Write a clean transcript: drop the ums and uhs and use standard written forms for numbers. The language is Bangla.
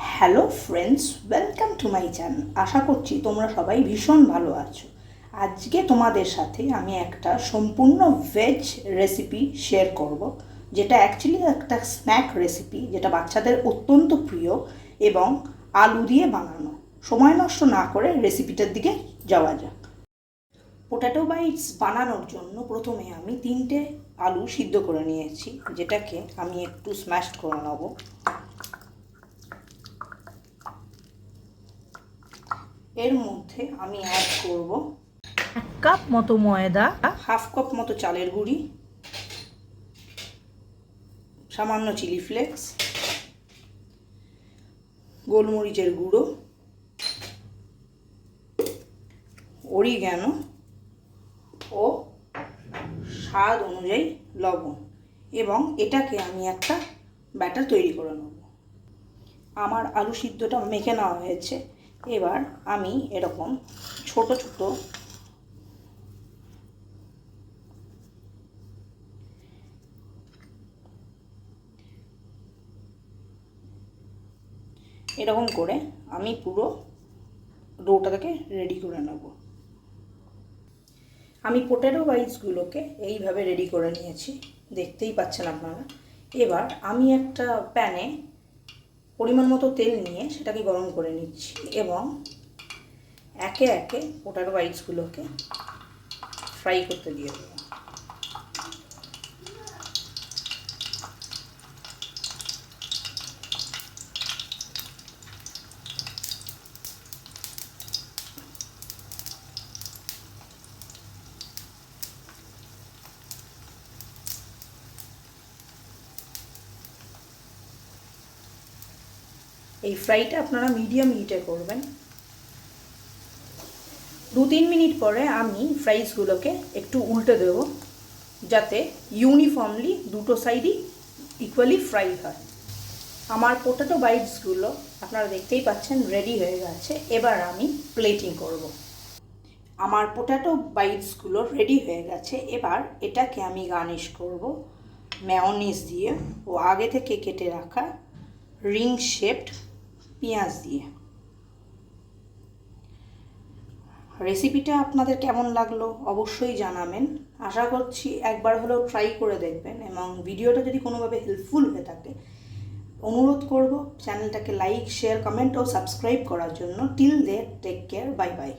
Hello friends, welcome to my channel. আশা করছি তোমরা সবাই ভীষণ ভালো আছো। আজকে তোমাদের সাথে আমি একটা সম্পূর্ণ ভেজ রেসিপি শেয়ার করব, যেটা অ্যাকচুয়ালি একটা স্ন্যাক রেসিপি, যেটা বাচ্চাদের অত্যন্ত প্রিয় এবং আলু দিয়ে বানানো। সময় নষ্ট না করে রেসিপিটার দিকে যাওয়া যাক। পোট্যাটো বাইটস বানানোর জন্য প্রথমে আমি 3টে আলু সিদ্ধ করে নিয়েছি, যেটাকে আমি একটু স্ম্যাশড করে নেব। এর মধ্যে আমি অ্যাড করব 1 কাপ মতো ময়দা, হাফ কাপ মতো চালের গুঁড়ি, সামান্য চিলি ফ্লেক্স, গোলমরিচের গুঁড়ো, অরিগ্যানো ও স্বাদ অনুযায়ী লবণ, এবং এটাকে আমি একটা ব্যাটার তৈরি করে নেব। আমার আলু সিদ্ধটা মেখে নেওয়া হয়েছে। এবার আমি এরকম ছোট ছোট এরকম করে আমি পুরো ডোটাকে রেডি করে নেব। আমি পোটেটো বাইটসগুলোকে এইভাবে রেডি করে নিয়েছি, দেখতেই পাচ্ছেন আপনারা। এবার আমি একটা প্যানে পরিমাণ মতো তেল নিয়ে সেটাকে গরম করে নিচ্ছি এবং একে একে পোটেটো বাইটসগুলোকে ফ্রাই করতে দিয়ে দেবো। এই ফ্রাইটা আপনারা মিডিয়াম হিটে করবেন। 2-3 মিনিট পরে আমি ফ্রাইসগুলোকে একটু উল্টে দেব, যাতে ইউনিফর্মলি দুটো সাইডই ইকুয়ালি ফ্রাই হয়। আমার পোটেটো বাইটসগুলো আপনারা দেখতেই পাচ্ছেন রেডি হয়ে গেছে। এবার আমি প্লেটিং করব। আমার পোটেটো বাইটসগুলো রেডি হয়ে গেছে। এবার এটাকে আমি গার্নিশ করব মেয়োনিজ দিয়ে ও আগে থেকে কেটে রাখা রিং শেপড পেঁয়াজ দিয়ে। রেসিপিটা আপনাদের কেমন লাগলো অবশ্যই জানাবেন। আশা করছি একবার হলেও ট্রাই করে দেখবেন, এবং ভিডিওটা যদি কোনোভাবে হেল্পফুল হয়ে থাকে অনুরোধ করব চ্যানেলটাকে লাইক, শেয়ার, কমেন্ট ও সাবস্ক্রাইব করার জন্য। টিল দেয়ার, টেক কেয়ার, বাই বাই।